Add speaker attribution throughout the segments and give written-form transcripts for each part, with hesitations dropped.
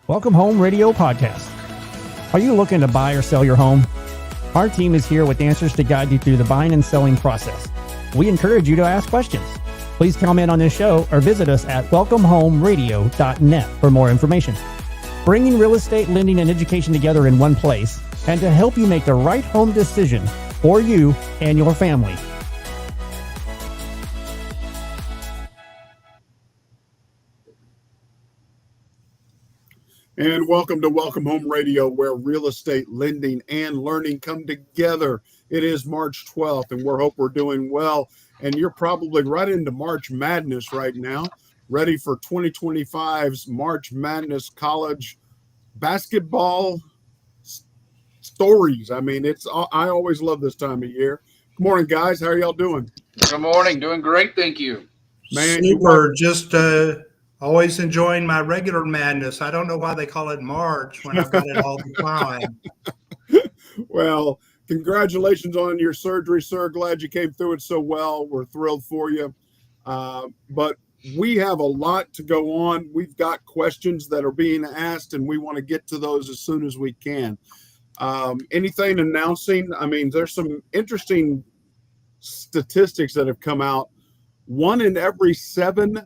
Speaker 1: Welcome Home Radio Podcast. Are you looking to buy or sell your home? Our team is here with answers to guide you through the buying and selling process. We encourage you to ask questions. Please comment on this show or visit us at welcomehomeradio.net for more information. Bringing real estate, lending, and education together in one place, and to help you make the right home decision for you and your family.
Speaker 2: And welcome to Welcome Home Radio, where real estate, lending, and learning come together. It is March 12th, and we hope we're doing well. And you're probably right into March Madness right now, ready for 2025's March Madness college basketball stories. I mean, I always love this time of year. Good morning, guys. How are y'all doing?
Speaker 3: Good morning. Doing great, thank you.
Speaker 4: Man, super. Just always enjoying my regular madness. I don't know why they call it March when I've got it all the time.
Speaker 2: Well, congratulations on your surgery, sir. Glad you came through it so well. We're thrilled for you. But we have a lot to go on. We've got questions that are being asked, and we want to get to those as soon as we can. Anything announcing? I mean, there's some interesting statistics that have come out. 1 in every 7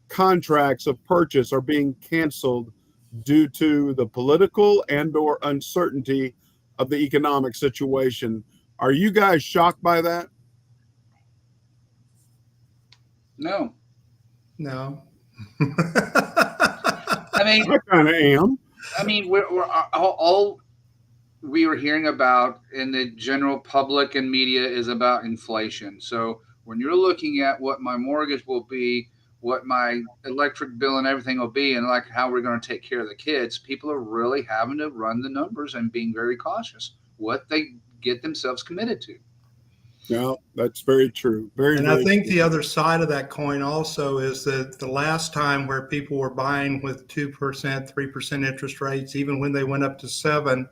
Speaker 2: contracts of purchase are being canceled due to the political and or uncertainty of the economic situation. Are you guys shocked by that?
Speaker 3: No.
Speaker 2: I mean, I kind of am.
Speaker 3: I mean, we're all we were hearing about in the general public and media is about inflation. So when you're looking at what my mortgage will be, what my electric bill and everything will be, and like how we're going to take care of the kids, people are really having to run the numbers and being very cautious what they get themselves committed to.
Speaker 2: Yeah, that's very true.
Speaker 4: I think the other side of that coin also is that the last time where people were buying with 2%, 3% interest rates, even when they went up to 7%,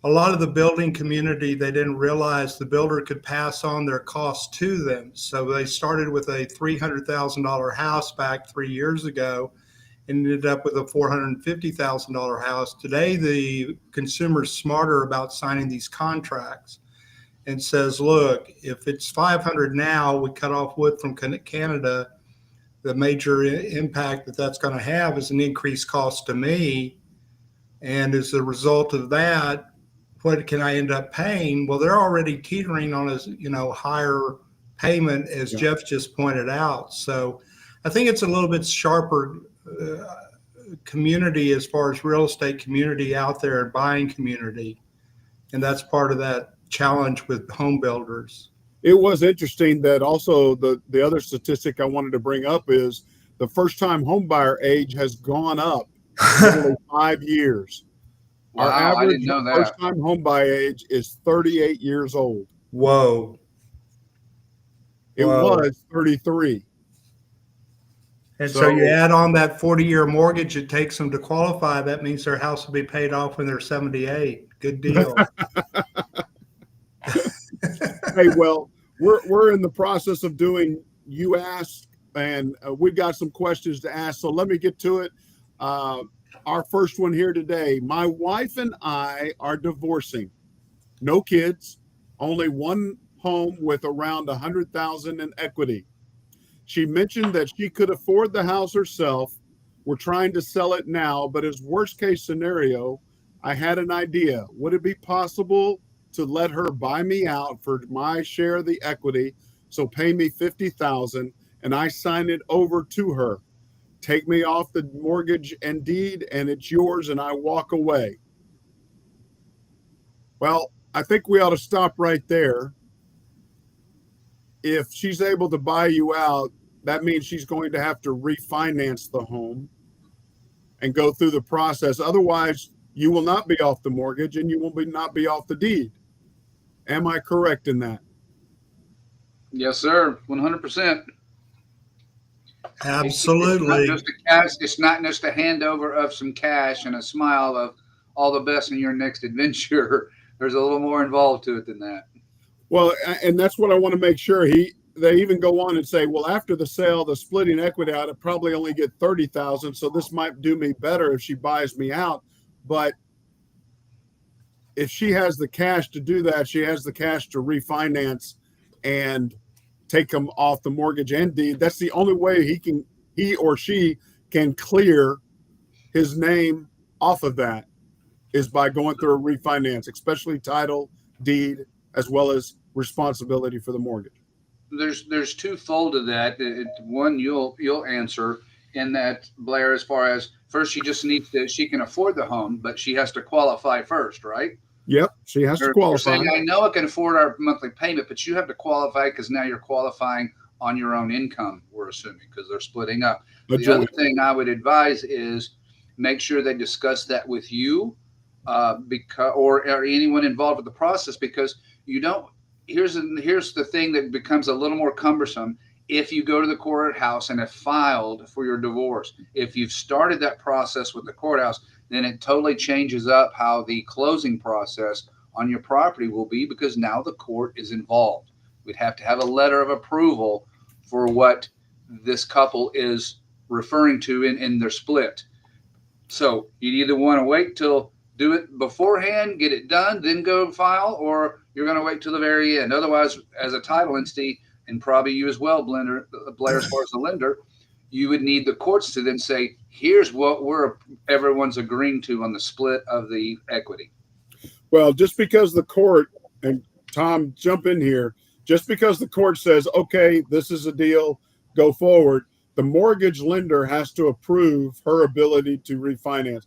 Speaker 4: a lot of the building community, they didn't realize the builder could pass on their costs to them. So they started with a $300,000 house back 3 years ago and ended up with a $450,000 house. Today, the consumer's smarter about signing these contracts and says, look, if it's $500 now, we cut off wood from Canada, the major impact that's going to have is an increased cost to me. And as a result of that, what can I end up paying? Well, they're already teetering on a higher payment, as Jeff just pointed out. So I think it's a little bit sharper community as far as real estate community out there and buying community. And that's part of that challenge with home builders.
Speaker 2: It was interesting that also the other statistic I wanted to bring up is the first-time home buyer age has gone up nearly 5 years.
Speaker 3: Wow,
Speaker 2: Our average
Speaker 3: I didn't know that.
Speaker 2: first-time home buyer age is 38 years old.
Speaker 4: Whoa.
Speaker 2: It was 33.
Speaker 4: And so you add on that 40-year mortgage it takes them to qualify. That means their house will be paid off when they're 78. Good deal.
Speaker 2: Hey, well, we're in the process of doing You Ask, and we've got some questions to ask. So let me get to it. Our first one here today. My wife and I are divorcing. No kids, only one home with around $100,000 in equity. She mentioned that she could afford the house herself. We're trying to sell it now, but as worst case scenario, I had an idea. Would it be possible to let her buy me out for my share of the equity? So pay me $50,000 and I sign it over to her. Take me off the mortgage and deed, and it's yours, and I walk away. Well, I think we ought to stop right there. If she's able to buy you out, that means she's going to have to refinance the home and go through the process. Otherwise, you will not be off the mortgage, and you will not be off the deed. Am I correct in that?
Speaker 3: Yes, sir. 100%.
Speaker 4: Absolutely.
Speaker 3: It's not just a handover of some cash and a smile of all the best in your next adventure. There's a little more involved to it than that.
Speaker 2: Well, and that's what I want to make sure. they even go on and say, well, after the sale, the splitting equity out, I probably only get 30,000. So this might do me better if she buys me out. But if she has the cash to do that, she has the cash to refinance and take them off the mortgage and deed. That's the only way he or she can clear his name off of that, is by going through a refinance, especially title, deed, as well as responsibility for the mortgage.
Speaker 3: There's twofold to that. One, you'll answer in that, Blair, as far as first, she can afford the home, but she has to qualify first, right?
Speaker 2: Yep, she has to qualify.
Speaker 3: Saying, I know I can afford our monthly payment, but you have to qualify, because now you're qualifying on your own income, we're assuming, because they're splitting up. The other thing I would advise is make sure they discuss that with you, because or anyone involved with the process, because you don't. Here's the thing that becomes a little more cumbersome. If you go to the courthouse and have filed for your divorce, if you've started that process with the courthouse, then it totally changes up how the closing process on your property will be, because now the court is involved. We'd have to have a letter of approval for what this couple is referring to in their split. So you either want to wait till do it beforehand, get it done, then go file, or you're going to wait till the very end. Otherwise, as a title entity, and probably you as well, Blair, as far as the lender, you would need the courts to then say, here's what everyone's agreeing to on the split of the equity.
Speaker 2: Well, just because the court, and Tom, jump in here, just because the court says, okay, this is a deal, go forward, the mortgage lender has to approve her ability to refinance.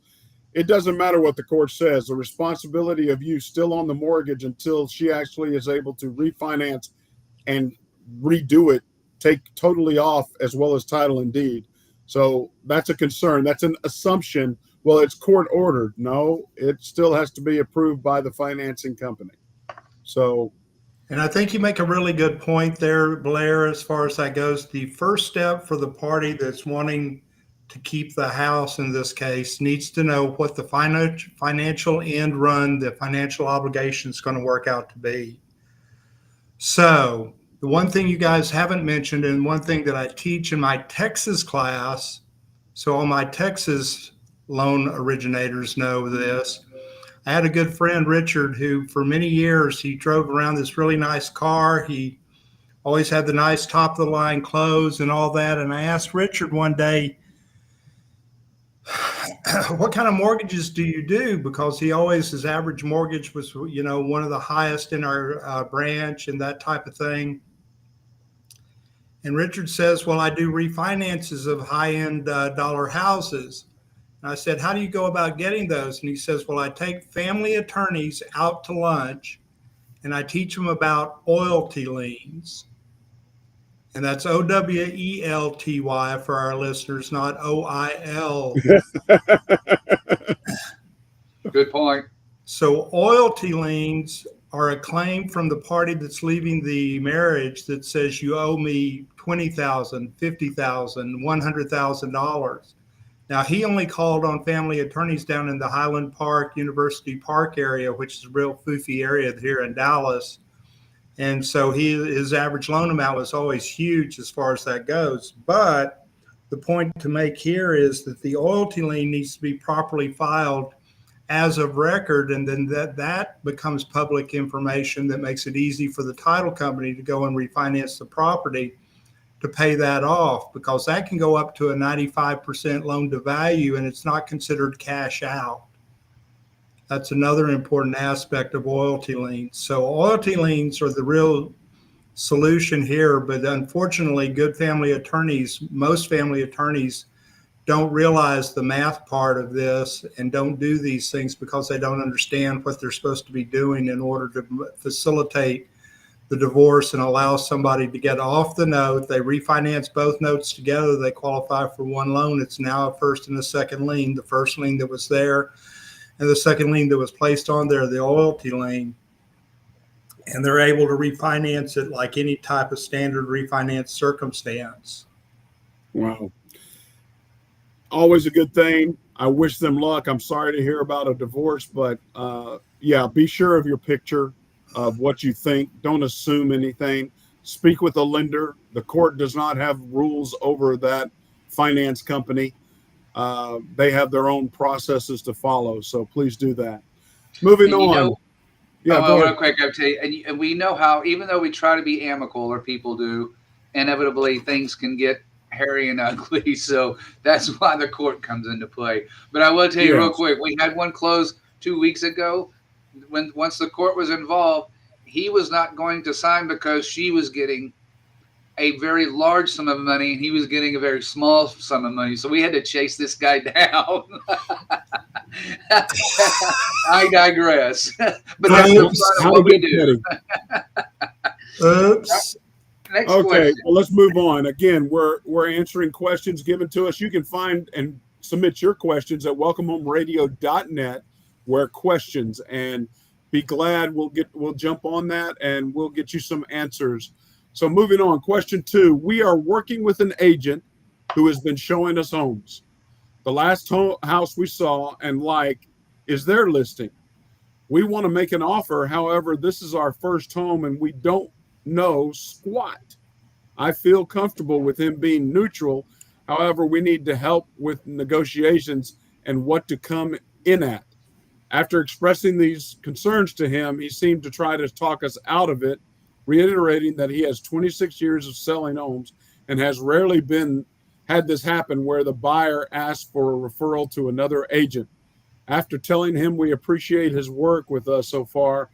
Speaker 2: It doesn't matter what the court says. The responsibility of you still on the mortgage until she actually is able to refinance and redo it, take totally off, as well as title and deed. So that's a concern. That's an assumption. Well, it's court ordered. No, it still has to be approved by the financing company. So,
Speaker 4: and I think you make a really good point there, Blair, as far as that goes. The first step for the party that's wanting to keep the house, in this case, needs to know what the financial end run, the financial obligation is going to work out to be. So the one thing you guys haven't mentioned, and one thing that I teach in my Texas class, so all my Texas loan originators know this. I had a good friend, Richard, who for many years, he drove around this really nice car. He always had the nice top of the line clothes and all that. And I asked Richard one day, what kind of mortgages do you do? Because his average mortgage was, one of the highest in our branch and that type of thing. And Richard says, well, I do refinances of high-end dollar houses. And I said, how do you go about getting those? And he says, well, I take family attorneys out to lunch and I teach them about oilty liens. And that's OWELTY for our listeners, not OIL.
Speaker 3: Good point.
Speaker 4: So oilty liens are a claim from the party that's leaving the marriage that says you owe me $20,000, $50,000, $100,000. Now, he only called on family attorneys down in the Highland Park, University Park area, which is a real foofy area here in Dallas. And so his average loan amount was always huge as far as that goes. But the point to make here is that the oilty lien needs to be properly filed as of record, and then that becomes public information that makes it easy for the title company to go and refinance the property to pay that off, because that can go up to a 95% loan to value, and it's not considered cash out. That's another important aspect of oilty liens. So oilty liens are the real solution here, but unfortunately, most family attorneys don't realize the math part of this and don't do these things because they don't understand what they're supposed to be doing in order to facilitate the divorce and allow somebody to get off the note. They refinance both notes together. They qualify for one loan. It's now a first and a second lien. The first lien that was there and the second lien that was placed on there, the oilty lien. And they're able to refinance it like any type of standard refinance circumstance.
Speaker 2: Wow. Always a good thing. I wish them luck. I'm sorry to hear about a divorce, but be sure of your picture of what you think. Don't assume anything. speak with a lender. The court does not have rules over that finance company. They have their own processes to follow. So please do that. Moving
Speaker 3: And
Speaker 2: on. Yeah, go
Speaker 3: real
Speaker 2: ahead.
Speaker 3: quick, I'll tell you, and we know how, even though we try to be amicable, or people do, inevitably things can get hairy and ugly. So that's why the court comes into play. But I will tell you real
Speaker 2: Yes.
Speaker 3: quick, we had one close 2 weeks ago. Once the court was involved, he was not going to sign because she was getting a very large sum of money and he was getting a very small sum of money. So we had to chase this guy down. I digress. But that's the part of what we do.
Speaker 4: Oops.
Speaker 3: Next
Speaker 2: Okay,
Speaker 3: question.
Speaker 2: well, let's move on. Again, we're answering questions given to us. You can find and submit your questions at welcomehomeradio.net, where questions, and be glad we'll jump on that and we'll get you some answers. So moving on, question 2. We are working with an agent who has been showing us homes. The last house we saw and is their listing. We want to make an offer. However, this is our first home and we don't know squat. I feel comfortable with him being neutral. However, we need to help with negotiations and what to come in at. After expressing these concerns to him, he seemed to try to talk us out of it, reiterating that he has 26 years of selling homes and has rarely had this happen where the buyer asks for a referral to another agent. After telling him we appreciate his work with us so far,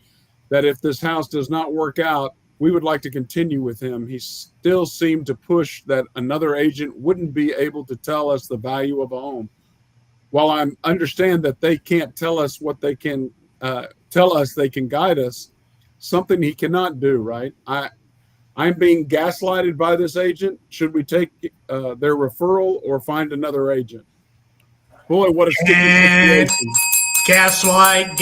Speaker 2: that if this house does not work out, we would like to continue with him, he still seemed to push that another agent wouldn't be able to tell us the value of a home. While I understand that they can't tell us what they can tell us, they can guide us, something he cannot do, right? I'm being gaslighted by this agent. Should we take their referral or find another agent? Boy, what a sticky situation.
Speaker 4: Gaslight.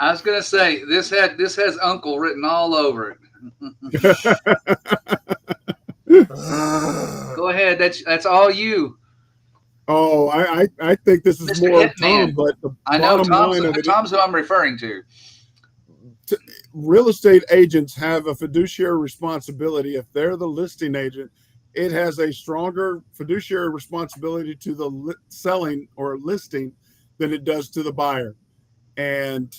Speaker 3: I was gonna say this has uncle written all over it. Go ahead. That's all you.
Speaker 2: Oh, I think this is
Speaker 3: Mr.
Speaker 2: more
Speaker 3: Hitman.
Speaker 2: Tom, but the
Speaker 3: I know
Speaker 2: bottom line of it,
Speaker 3: Tom's who I'm referring to.
Speaker 2: real estate agents have a fiduciary responsibility. If they're the listing agent, it has a stronger fiduciary responsibility to the selling or listing than it does to the buyer. And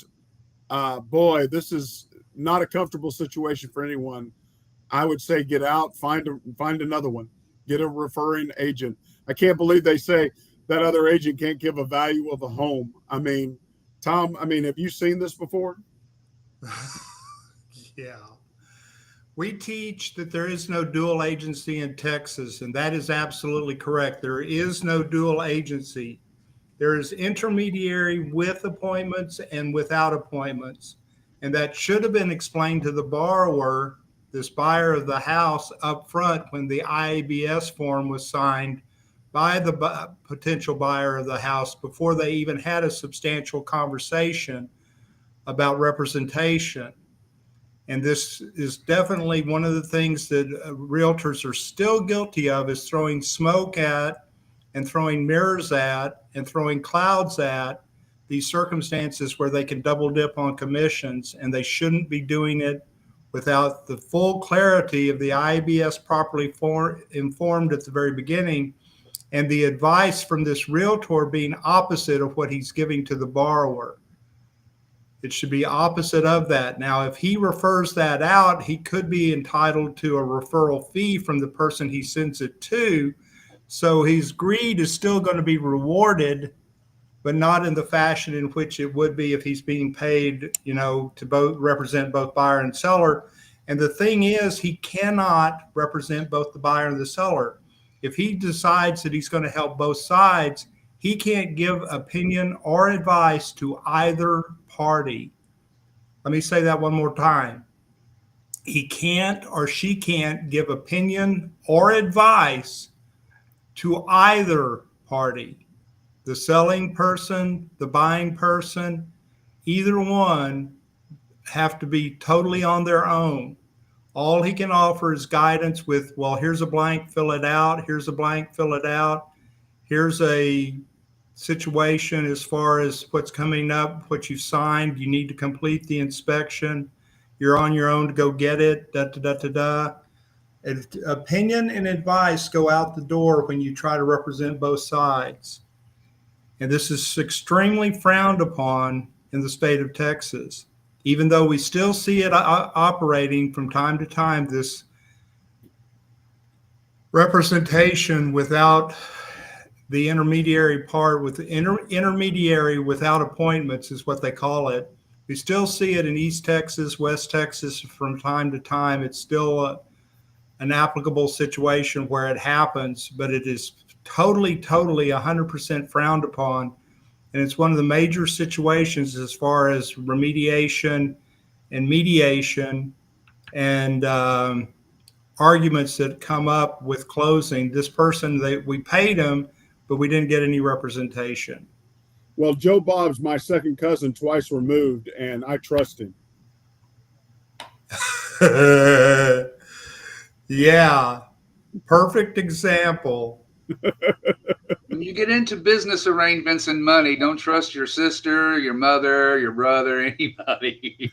Speaker 2: boy, this is not a comfortable situation for anyone. I would say get out, find another one, get a referring agent. I can't believe they say that other agent can't give a value of a home. I mean, Tom, have you seen this before?
Speaker 4: Yeah. We teach that there is no dual agency in Texas, and that is absolutely correct. There is no dual agency. There is intermediary with appointments and without appointments. And that should have been explained to the borrower, this buyer of the house, up front when the IABS form was signed by the potential buyer of the house before they even had a substantial conversation about representation. And this is definitely one of the things that realtors are still guilty of, is throwing smoke at and throwing mirrors at and throwing clouds at these circumstances where they can double dip on commissions, and they shouldn't be doing it without the full clarity of the IABS properly informed at the very beginning, and the advice from this realtor being opposite of what he's giving to the borrower. It should be opposite of that. Now, if he refers that out, he could be entitled to a referral fee from the person he sends it to. So his greed is still going to be rewarded, but not in the fashion in which it would be if he's being paid, to both represent both buyer and seller. And the thing is, he cannot represent both the buyer and the seller. If he decides that he's going to help both sides, he can't give opinion or advice to either party. Let me say that one more time. He can't or she can't give opinion or advice to either party. The selling person, the buying person, either one have to be totally on their own. All he can offer is guidance with, well, here's a blank, fill it out. Here's a blank, fill it out. Here's a situation as far as what's coming up, what you've signed. You need to complete the inspection. You're on your own to go get it. Da, da, da, da, da. Opinion and advice go out the door when you try to represent both sides. And this is extremely frowned upon in the state of Texas, even though we still see it operating from time to time, this representation without the intermediary part, with the intermediary without appointments is what they call it. We still see it in East Texas, West Texas from time to time. It's still an applicable situation where it happens, but it is totally 100% frowned upon. And it's one of the major situations as far as remediation and mediation and arguments that come up with closing. This person, we paid him, but we didn't get any representation.
Speaker 2: Well, Joe Bob's my second cousin, twice removed, and I trust him.
Speaker 4: Yeah, perfect example.
Speaker 3: When you get into business arrangements and money, don't trust your sister, your mother, your brother, anybody.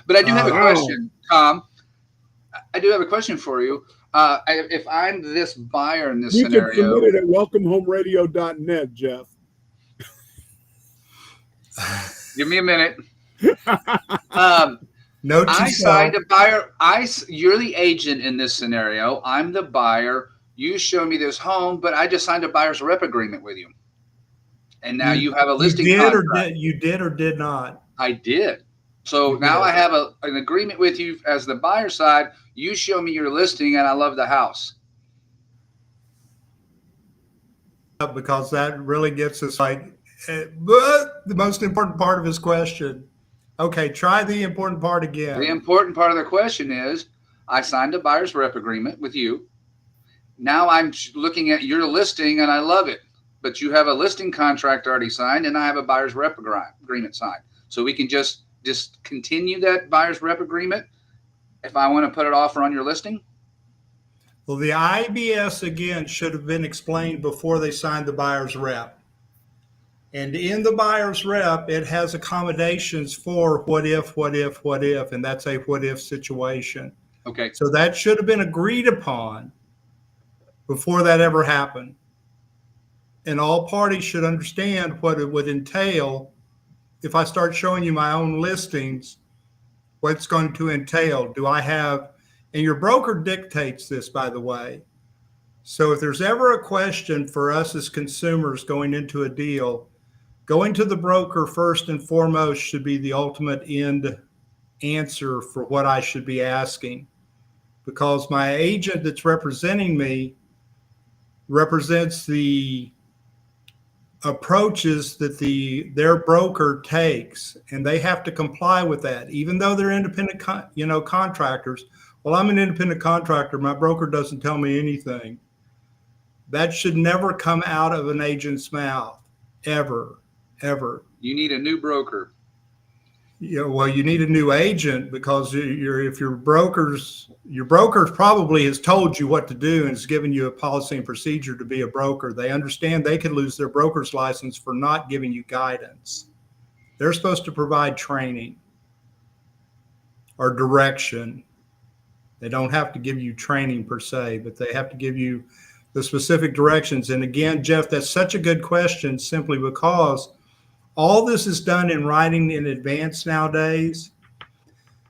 Speaker 3: But I do have a question, Tom. I do have a question for you. If I'm this buyer in this scenario,
Speaker 2: you can submit it at welcomehomeradio.net, Jeff.
Speaker 3: Give me a minute.
Speaker 4: No,
Speaker 3: I signed a buyer. You're the agent in this scenario. I'm the buyer. You show me this home, but I just signed a buyer's rep agreement with you. And now you have a listing contract.
Speaker 4: You did or did not?
Speaker 3: I did. So now I have an agreement with you as the buyer side. You show me your listing, and I love the house.
Speaker 4: Because that really gets us but the most important part of his question. Okay, try the important part again.
Speaker 3: The important part of the question is, I signed a buyer's rep agreement with you. Now I'm looking at your listing, and I love it. But you have a listing contract already signed, and I have a buyer's rep agreement signed. So we can just continue that buyer's rep agreement if I want to put an offer on your listing?
Speaker 4: Well, the IBS, again, should have been explained before they signed the buyer's rep. And in the buyer's rep, it has accommodations for what if, and that's a what if situation.
Speaker 3: Okay.
Speaker 4: So that should have been agreed upon before that ever happened. And all parties should understand what it would entail if I start showing you my own listings, what's going to entail. Do I have, and your broker dictates this, by the way. So if there's ever a question for us as consumers going into a deal, going to the broker first and foremost should be the ultimate end answer for what I should be asking. Because my agent that's representing me represents the approaches that their broker takes, and they have to comply with that, even though they're independent contractors. Well, I'm an independent contractor. My broker doesn't tell me anything. That should never come out of an agent's mouth, ever.
Speaker 3: You need a new broker.
Speaker 4: Yeah, well, you need a new agent, because if your broker probably has told you what to do and has given you a policy and procedure to be a broker. They understand they could lose their broker's license for not giving you guidance. They're supposed to provide training or direction. They don't have to give you training per se, but they have to give you the specific directions. And again, Jeff, that's such a good question, simply because all this is done in writing in advance nowadays.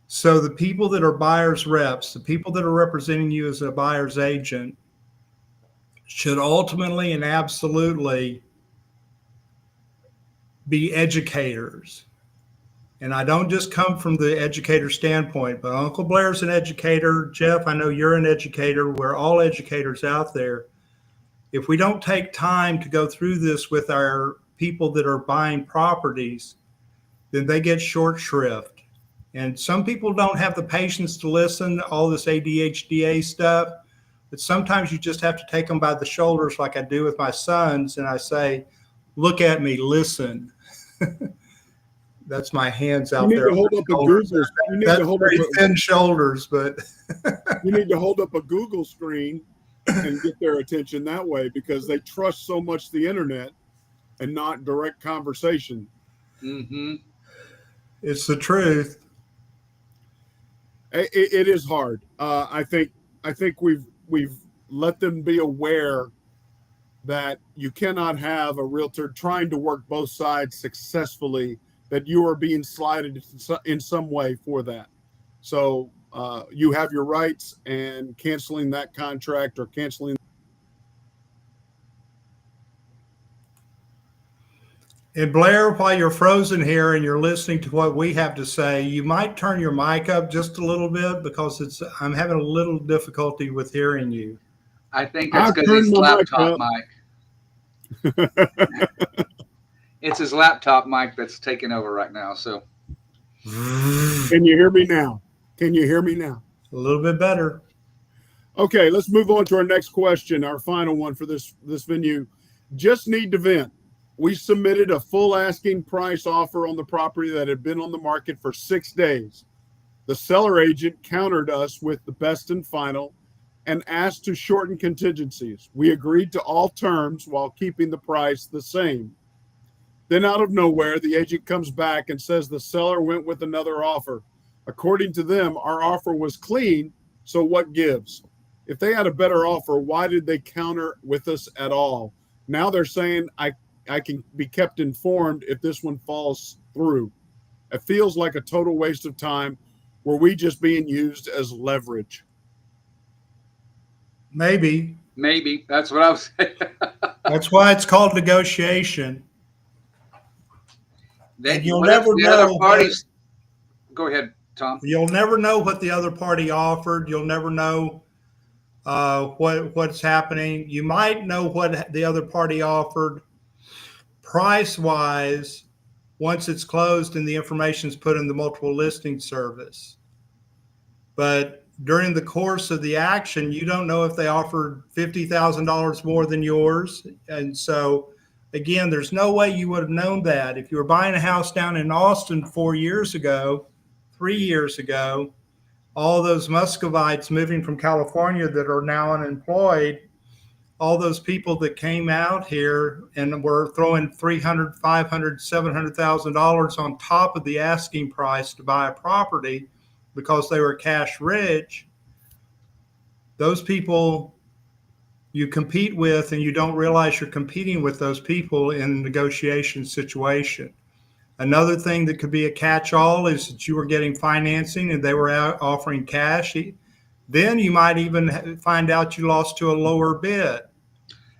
Speaker 4: So the people that are buyer's reps, the people that are representing you as a buyer's agent, should ultimately and absolutely be educators. And I don't just come from the educator standpoint, but Uncle Blair's an educator. Jeff, I know you're an educator. We're all educators out there. If we don't take time to go through this with our people that are buying properties, then they get short shrift. And some people don't have the patience to listen to all this ADHD stuff, but sometimes you just have to take them by the shoulders, like I do with my sons, and I say, look at me, listen. That's my hands out there.
Speaker 2: You need to hold up a Google. You need to hold
Speaker 4: very
Speaker 2: up
Speaker 4: thin shoulders, but
Speaker 2: you need to hold up a Google screen and get their attention that way, because they trust so much the internet and not direct conversation.
Speaker 3: Mm-hmm.
Speaker 4: It's the truth.
Speaker 2: It is hard. I think we've let them be aware that you cannot have a realtor trying to work both sides successfully, that you are being slighted in some way for that. So you have your rights, and canceling that contract or canceling.
Speaker 4: And Blair, while you're frozen here and you're listening to what we have to say, you might turn your mic up just a little bit because I'm having a little difficulty with hearing you.
Speaker 3: I think that's
Speaker 2: I've
Speaker 3: because
Speaker 2: turned
Speaker 3: he's
Speaker 2: my mic
Speaker 3: laptop
Speaker 2: up.
Speaker 3: mic. It's his laptop mic that's taking over right now. So,
Speaker 2: Can you hear me now? Can you hear me now?
Speaker 4: A little bit better.
Speaker 2: Okay, let's move on to our next question, our final one for this venue. Just need to vent. We submitted a full asking price offer on the property that had been on the market for 6 days. The seller agent countered us with the best and final and asked to shorten contingencies. We agreed to all terms while keeping the price the same. Then out of nowhere, the agent comes back and says the seller went with another offer. According to them, our offer was clean, so what gives? If they had a better offer, why did they counter with us at all? Now they're saying I can be kept informed if this one falls through. It feels like a total waste of time. Were we just being used as leverage?
Speaker 4: Maybe.
Speaker 3: That's what I was saying.
Speaker 4: That's why it's called negotiation. And you'll never know.
Speaker 3: Go ahead, Tom.
Speaker 4: You'll never know what the other party offered. You'll never know what's happening. You might know what the other party offered price-wise once it's closed and the information is put in the multiple listing service. But during the course of the action, you don't know if they offered $50,000 more than yours. And so, again, there's no way you would have known that. If you were buying a house down in Austin 4 years ago, 3 years ago, all those Muscovites moving from California that are now unemployed, all those people that came out here and were throwing $300,000, $500,000, $700,000 on top of the asking price to buy a property because they were cash rich, those people you compete with and you don't realize you're competing with those people in a negotiation situation. Another thing that could be a catch-all is that you were getting financing and they were offering cash. Then you might even find out you lost to a lower bid.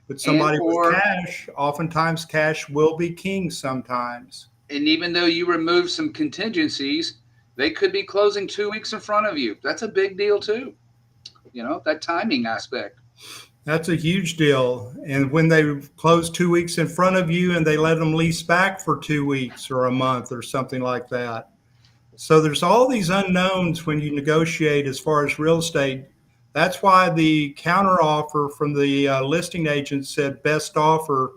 Speaker 4: But somebody with cash, oftentimes cash will be king sometimes.
Speaker 3: And even though you remove some contingencies, they could be closing 2 weeks in front of you. That's a big deal too. You know, that timing aspect.
Speaker 4: That's a huge deal. And when they close 2 weeks in front of you and they let them lease back for 2 weeks or a month or something like that. So there's all these unknowns when you negotiate as far as real estate. That's why the counter offer from the listing agent said best offer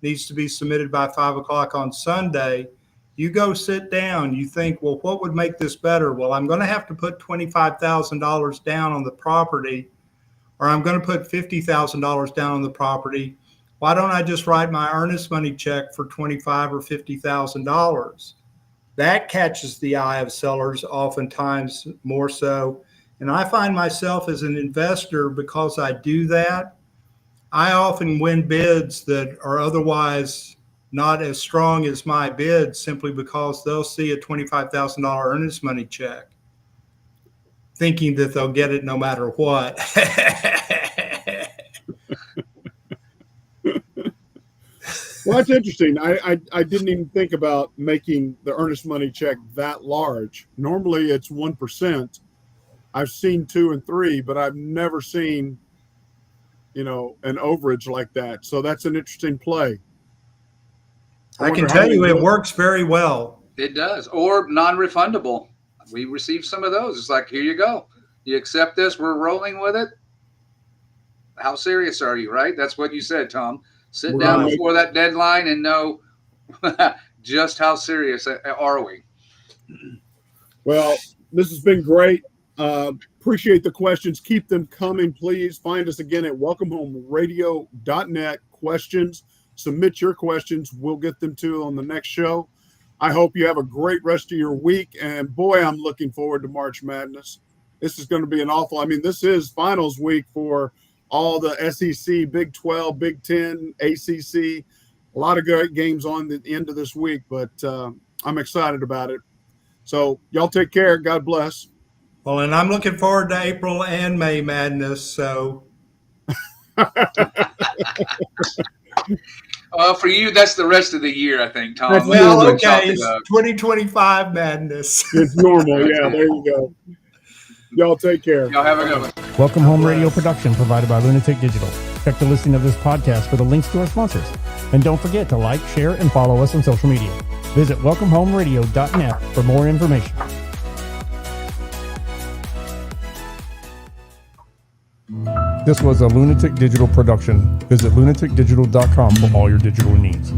Speaker 4: needs to be submitted by 5 o'clock on Sunday. You go sit down, you think, well, what would make this better? Well, I'm going to have to put $25,000 down on the property, or I'm going to put $50,000 down on the property. Why don't I just write my earnest money check for $25,000 or $50,000? That catches the eye of sellers oftentimes more so. And I find myself as an investor, because I do that, I often win bids that are otherwise not as strong as my bid simply because they'll see a $25,000 earnest money check, thinking that they'll get it no matter what.
Speaker 2: Well, that's interesting. I didn't even think about making the earnest money check that large. Normally it's 1%. I've seen 2 and 3, but I've never seen, an overage like that. So that's an interesting play.
Speaker 4: I can tell you it works very well.
Speaker 3: It does. Or non-refundable. We received some of those. It's like, here you go. You accept this. We're rolling with it. How serious are you, right? That's what you said, Tom. Sit down before that deadline and know just how serious are we.
Speaker 2: Well, this has been great. Appreciate the questions. Keep them coming, please. Find us again at welcomehomeradio.net. Questions. submit your questions. We'll get them to on the next show. I hope you have a great rest of your week. And boy, I'm looking forward to March Madness. This is going to be this is finals week for all the SEC, Big 12, Big 10, ACC. A lot of great games on the end of this week, but I'm excited about it. So y'all take care. God bless.
Speaker 4: Well, and I'm looking forward to April and May Madness. So,
Speaker 3: For you, that's the rest of the year, I think, Tom.
Speaker 2: That's
Speaker 4: well,
Speaker 2: normal.
Speaker 4: okay, it's 2025 Madness.
Speaker 2: It's normal. Yeah, there you go. Y'all take care.
Speaker 3: Y'all have a good one.
Speaker 1: Welcome Home Radio production provided by Lunatic Digital. Check the listing of this podcast for the links to our sponsors. And don't forget to like, share, and follow us on social media. Visit welcomehomeradio.net for more information. This was a Lunatic Digital production. Visit lunaticdigital.com for all your digital needs.